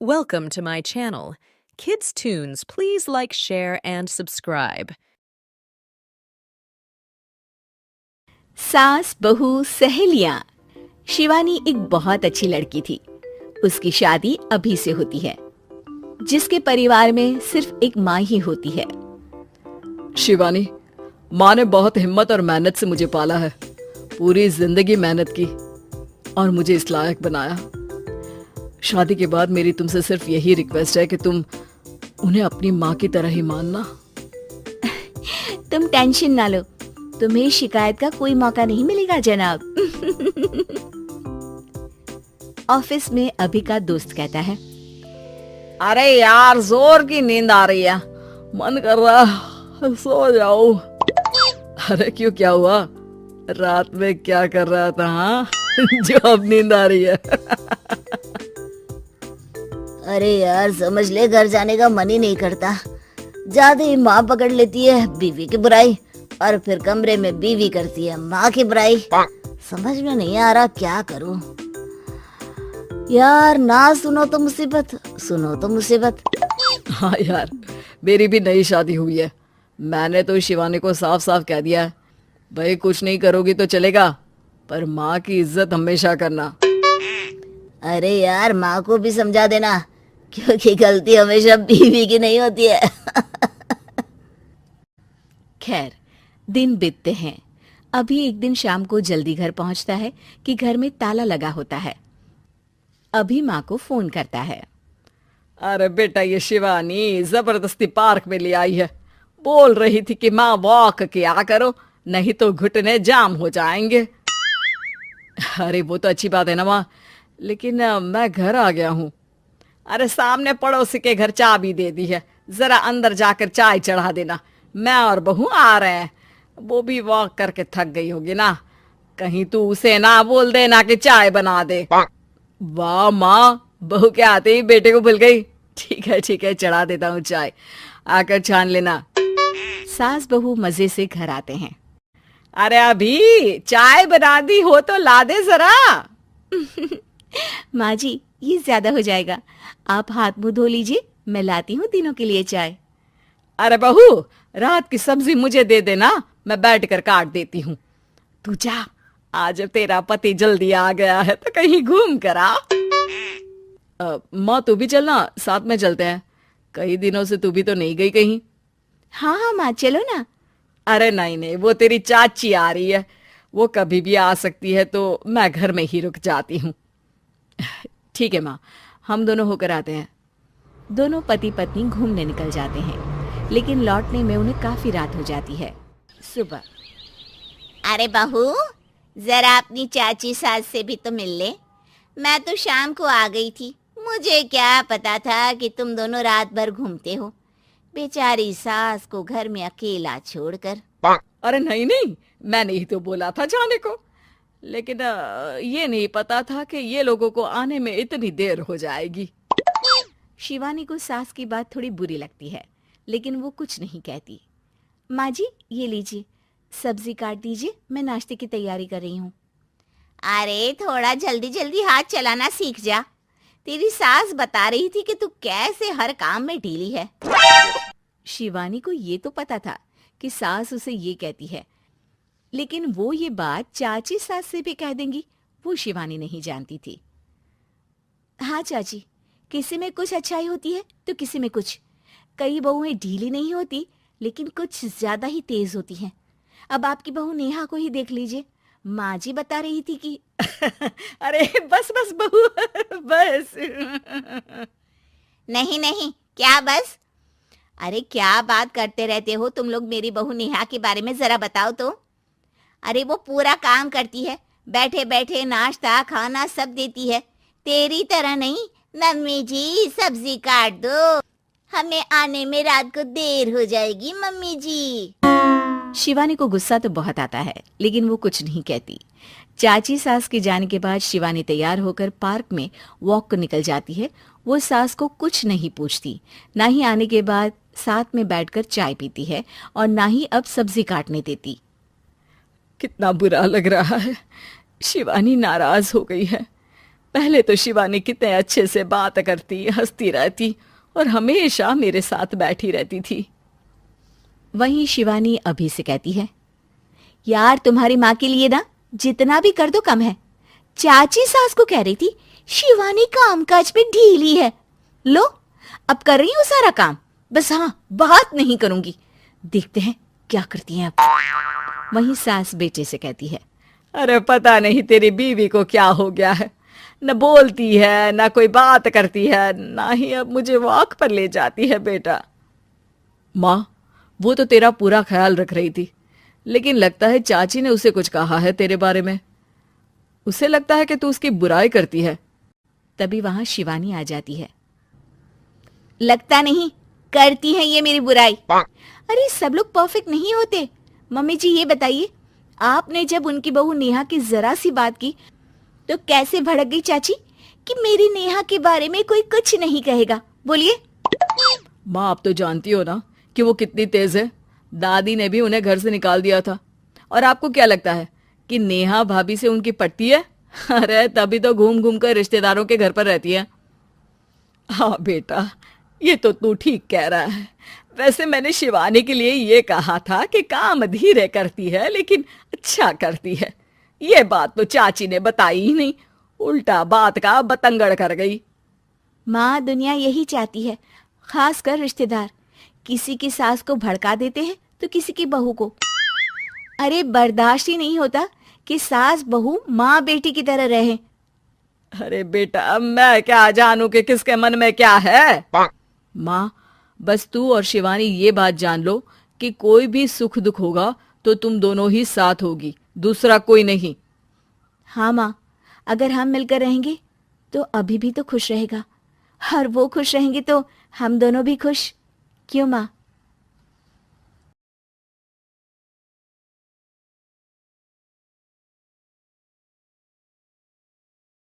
Welcome to my channel. Kids Tunes, please like, share, and subscribe. सास बहू सहेलियां। शिवानी एक बहुत अच्छी लड़की थी। उसकी शादी अभी से होती है, जिसके परिवार में सिर्फ एक माँ ही होती है। शिवानी, माँ ने बहुत हिम्मत और मेहनत से मुझे पाला है। पूरी जिंदगी मेहनत की और मुझे इस लायक बनाया। शादी के बाद मेरी तुमसे सिर्फ यही रिक्वेस्ट है कि तुम उन्हें अपनी माँ की तरह ही मानना। तुम टेंशन ना लो, तुम्हें शिकायत का कोई मौका नहीं मिलेगा जनाब। ऑफिस में अभी का दोस्त कहता है, अरे यार, जोर की नींद आ रही है, मन कर रहा सो जाओ। अरे क्यों, क्या हुआ? रात में क्या कर रहा था? हाँ जो अब नींद आ रही है। अरे यार, समझ ले, घर जाने का मन ही नहीं करता। ज्यादा ही माँ पकड़ लेती है बीवी की बुराई, और फिर कमरे में बीवी करती है माँ की बुराई। समझ में नहीं आ रहा क्या करूं। यार, ना सुनो तो मुसीबत, सुनो तो मुसीबत। हाँ यार, मेरी भी नई शादी हुई है। मैंने तो शिवानी को साफ साफ कह दिया है, भाई कुछ नहीं करोगी तो चलेगा, पर माँ की इज्जत हमेशा करना। अरे यार, माँ को भी समझा देना, क्योंकि गलती हमेशा बीवी की नहीं होती है। खैर, दिन बीतते हैं। अभी एक दिन शाम को जल्दी घर पहुंचता है कि घर में ताला लगा होता है। अभी माँ को फोन करता है। अरे बेटा, ये शिवानी जबरदस्ती पार्क में ले आई है। बोल रही थी कि माँ वॉक किया करो, नहीं तो घुटने जाम हो जाएंगे। अरे वो तो अच्छी बात है ना माँ, लेकिन मैं घर आ गया हूँ। अरे सामने पड़ोसी के घर चाबी दे दी है, जरा अंदर जाकर चाय चढ़ा देना। मैं और बहू आ रहे हैं। वो भी वॉक करके थक गई होगी ना, कहीं तू उसे ना बोल देना कि चाय बना दे। वाह माँ, बहू के आते ही बेटे को भूल गई। ठीक है, चढ़ा देता हूँ चाय, आकर छान लेना। सास बहू मजे से घर आते हैं। अरे अभी चाय बना दी हो तो ला दे जरा। माँ जी, ये ज्यादा हो जाएगा, आप हाथ मुंह धो लीजिए, मैं लाती हूँ तीनों के लिए चाय। अरे बहू, रात की सब्जी मुझे दे देना, मैं बैठ कर काट देती हूँ। तू जा, आज तेरा पति जल्दी आ गया है तो कहीं घूम कर आ। माँ तू भी चलना, साथ में चलते हैं। कई दिनों से तू भी तो नहीं गई कहीं। हाँ हाँ माँ, चलो ना। अरे नहीं, वो तेरी चाची आ रही है, वो कभी भी आ सकती है, तो मैं घर में ही रुक जाती हूँ। ठीक है माँ, हम दोनों होकर आते हैं। दोनों पति पत्नी घूमने निकल जाते हैं, लेकिन लौटने में उन्हें काफी रात हो जाती है। सुबह, अरे बहू, जरा अपनी चाची सास से भी तो मिल ले। मैं तो शाम को आ गई थी, मुझे क्या पता था कि तुम दोनों रात भर घूमते हो, बेचारी सास को घर में अकेला छोड़कर। अरे नहीं, मैंने ही तो बोला था जाने को, लेकिन ये नहीं पता था कि ये लोगों को आने में इतनी देर हो जाएगी। शिवानी को सास की बात थोड़ी बुरी लगती है, लेकिन वो कुछ नहीं कहती। माँ जी, ये लीजिए, सब्जी काट दीजिए, मैं नाश्ते की तैयारी कर रही हूँ। अरे थोड़ा जल्दी जल्दी हाथ चलाना सीख जा। तेरी सास बता रही थी कि तू कैसे हर काम में ढीली है। शिवानी को ये तो पता था कि सास उसे ये कहती है, लेकिन वो ये बात चाची सास से भी कह देंगी, वो शिवानी नहीं जानती थी। हाँ चाची, किसी में कुछ अच्छाई होती है तो किसी में कुछ। कई बहुएं ढीली नहीं होती, लेकिन कुछ ज्यादा ही तेज होती हैं। अब आपकी बहू नेहा को ही देख लीजिए, माँ जी बता रही थी कि अरे बस बहू, बस। नहीं, क्या बस? अरे क्या बात करते रहते हो तुम लोग मेरी बहू नेहा के बारे में, जरा बताओ तो। अरे वो पूरा काम करती है, बैठे बैठे नाश्ता खाना सब देती है, तेरी तरह नहीं। मम्मी जी सब्जी काट दो, हमें आने में रात को देर हो जाएगी मम्मी जी। शिवानी को गुस्सा तो बहुत आता है, लेकिन वो कुछ नहीं कहती। चाची सास के जाने के बाद शिवानी तैयार होकर पार्क में वॉक को निकल जाती है। वो सास को कुछ नहीं पूछती, ना ही आने के बाद साथ में बैठकर चाय पीती है, और ना ही अब सब्जी काटने देती। कितना बुरा लग रहा है, शिवानी नाराज हो गई है। पहले तो शिवानी कितने अच्छे से बात करती, हंसती रहती और हमेशा मेरे साथ बैठी रहती थी। वहीं शिवानी अभी से कहती है, यार तुम्हारी माँ के लिए ना जितना भी कर दो कम है। चाची सास को कह रही थी शिवानी कामकाज पे ढीली है। लो अब कर रही हूँ सारा काम, बस हाँ बात नहीं करूंगी। देखते हैं क्या करती हैं अब। वहीं सास बेटे से कहती है, अरे पता नहीं तेरी बीवी को क्या हो गया है, न बोलती है न कोई बात करती है, ना ही अब मुझे वॉक पर ले जाती है। बेटा माँ वो तो तेरा पूरा ख्याल रख रही थी, लेकिन लगता है चाची ने उसे कुछ कहा है तेरे बारे में। उसे लगता है कि तू उसकी बुराई करती है। तभी वहां शिवानी आ जाती है। लगता नहीं करती है ये मेरी बुराई। अरे सब लोग परफेक्ट नहीं होते। मम्मी जी ये बताइए, आपने जब उनकी बहू नेहा की जरा सी बात की तो कैसे भड़क गई चाची कि मेरी नेहा के बारे में कोई कुछ नहीं कहेगा? बोलिए। माँ आप तो जानती हो ना कि वो कितनी तेज है। दादी ने भी उन्हें घर से निकाल दिया था। और आपको क्या लगता है कि नेहा भाभी से उनकी पटती है? अरे तभी तो घूम घूम कर रिश्तेदारों के घर पर रहती है। हाँ बेटा ये तो तू ठीक कह रहा है। वैसे मैंने शिवानी के लिए ये कहा था कि काम धीरे करती है लेकिन अच्छा करती है। ये बात तो चाची ने बताई ही नहीं, उल्टा बात का बतंगड़ कर गई। माँ दुनिया यही चाहती है, खासकर रिश्तेदार। किसी की सास को भड़का देते हैं तो किसी की बहू को। अरे बर्दाश्त ही नहीं होता कि सास बहू माँ बेटी की तरह रहे। अरे बेटा मैं क्या जानूं कि किसके मन में क्या है। माँ बस तू और शिवानी ये बात जान लो कि कोई भी सुख दुख होगा तो तुम दोनों ही साथ होगी, दूसरा कोई नहीं। हाँ माँ, अगर हम मिलकर रहेंगे तो अभी भी तो खुश रहेगा, और वो खुश रहेंगे तो हम दोनों भी खुश। क्यों माँ?